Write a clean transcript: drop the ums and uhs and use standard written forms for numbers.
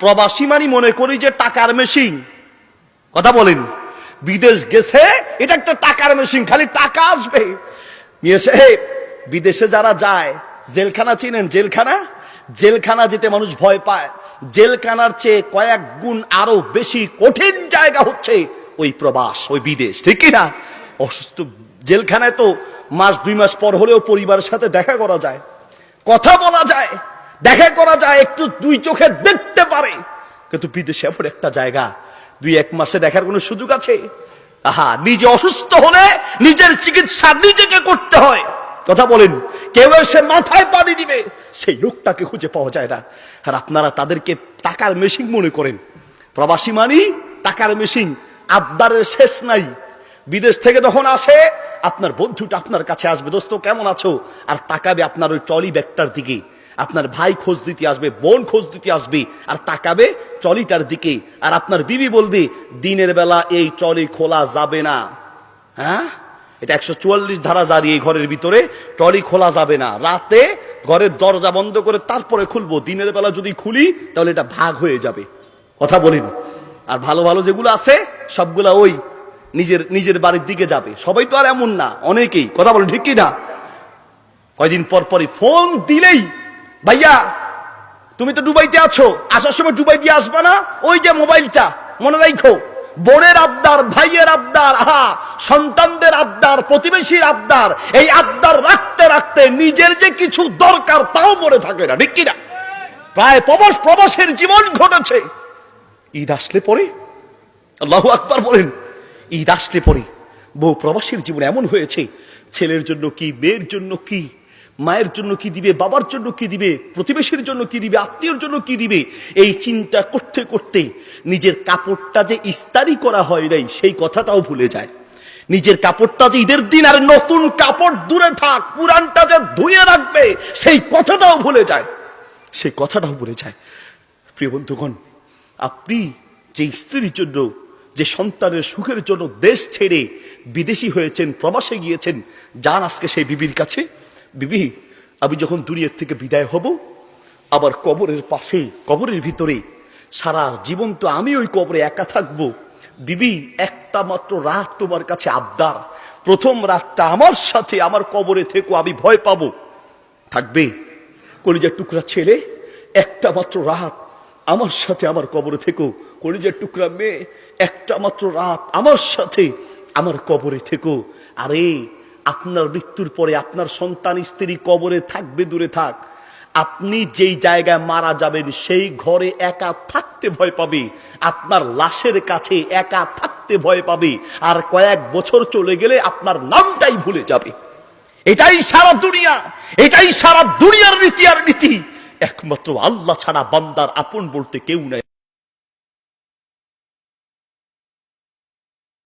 প্রবাসী মানে মনে করি যে টাকার মেশিন। কথা বলেন, বিদেশ গেছে এটা একটা টাকার মেশিন, খালি টাকা আসবে। বিদেশে যারা যায়, জেলখানা চিনেন? জেলখানা, জেলখানা যেতে মানুষ ভয় পায়। জেলখানার চেয়ে কয়েক গুণ আরো বেশি কঠিন জায়গা হচ্ছে ওই প্রবাস, ওই বিদেশ, ঠিক কিনা? অসুস্থ জেলখানায় তো মাস 2 মাস পর হলেও পরিবারের সাথে দেখা করা যায়, কথা বলা যায়, দেখা করা যায়, একটু 2 চোখে দেখতে পারে। কিন্তু বিদেশে এমন একটা জায়গা 2-1 মাসে দেখার কোনো সুযোগ আছে? আহা, নিজে অসুস্থ হলে নিজের চিকিৎসা নিজেকে করতে হয়। কথা বলেন, কেউ এসে মাথায় পানি দিবে সেই লোকটাকে খুঁজে পাওয়া যায় না। আর আপনারা তাদেরকে টাকার মেশিন মনে করেন। প্রবাসী মানি টাকার মেশিন, আবদারের শেষ নাই। বিদেশ থেকে যখন আসে আপনার বন্ধুটা আপনার কাছে আসবে, দোস্ত কেমন আছো, আর তাকাবে আপনার ওই ট্রলি ব্যাগটার দিকে। আপনার ভাই খোঁজ দিতে আসবে, বোন খোঁজ দিতে আসবে, আর তাকাবে ট্রলিটার দিকে। আর আপনার বিবি বলবে দিনের বেলা এই ট্রলি খোলা যাবে না। হ্যাঁ, এটা 144 ধারা জারি, এই ঘরের ভিতরে ট্রলি খোলা যাবে না। রাতে ঘরের দরজা বন্ধ করে তারপরে খুলবো, দিনের বেলা যদি খুলি তাহলে এটা ভাগ হয়ে যাবে। কথা বলেন। আর ভালো ভালো যেগুলো আছে সবগুলা ওই নিজের বাড়ির দিকে যাবে। সবাই তো আর এমন না, অনেকেই। কথা বলেন, ঠিক কি না? কয়দিন পর পরই ফোন দিলেই, ভাইয়া তুমি তো দুবাইতে আছো, আসার সময় দুবাই দিয়ে আসবা না? ওই যে মোবাইলটা মনে রাখো। বোনের আবদার, ভাইয়ের আবদার, সন্তানদের আবদার, প্রতিবেশীর আবদার, এই আবদার রাখতে রাখতে নিজের যে কিছু দরকার তাও মনে থাকে না, ঠিক কিনা? প্রায় প্রবাসের জীবন ঘটেছে। ঈদ আসলে পরে, আল্লাহু আকবার বলেন, ঈদ আসলে পরে বহু প্রবাসীর জীবন এমন হয়েছে, ছেলের জন্য কি, মেয়ের জন্য কি, মায়ের জন্য কি দিবে, বাবার জন্য কি দিবে, প্রতিবেশীর জন্য কি দিবে, আত্মীয়র জন্য কি দিবে, এই চিন্তা করতে করতে নিজের কাপড়টা যে ইস্তারি করা হয় নাই সেই কথাটাও ভুলে যায়। নিজের কাপড়টা যে ঈদের দিন, আর নতুন কাপড় দূরে থাক, পুরানটা যে ধুয়ে রাখবে সেই কথাটাও ভুলে যায়, সেই কথাটাও ভুলে যায়। প্রিয় বন্ধুগণ, আপনি যে স্ত্রীর জন্য, যে সন্তানের সুখের জন্য দেশ ছেড়ে বিদেশি হয়েছেন, প্রবাসে গিয়েছেন, যান আজকে সেই বিবির কাছে। বিবি, আমি যখন দুনিয়ার থেকে বিদায় হব, আবার কবরের পাশে, কবরের ভিতরে সারা জীবন তো আমি ওই কবরে একা থাকবো। বিবি, একটা মাত্র রাত তোমার কাছে আবদার, প্রথম রাতটা আমার সাথে আমার কবরে থেকো, আমি ভয় পাবো। থাকবে? কলিজার টুকরা ছেলে, একটা মাত্র রাত আমার সাথে আমার কবরে থেকো। কলিজার টুকরা মেয়ে, একটা মাত্র রাত আমার সাথে আমার কবরে থেকো। আরে আপনার মৃত্যুর পরে আপনার সন্তান স্ত্রী কবরে থাকবে, দূরে থাক, আপনি যেই জায়গায় মারা যাবেন সেই ঘরে একা থাকতে ভয় পাবে, আপনার লাশের কাছে একা থাকতে ভয় পাবে। আর কয়েক বছর চলে গেলে আপনার নামটাই ভুলে যাবে। এটাই সারা দুনিয়া, এটাই সারা দুনিয়ার নীতি। আর নীতি একমাত্র আল্লাহ ছাড়া বান্দার আপন বলতে কেউ নাই।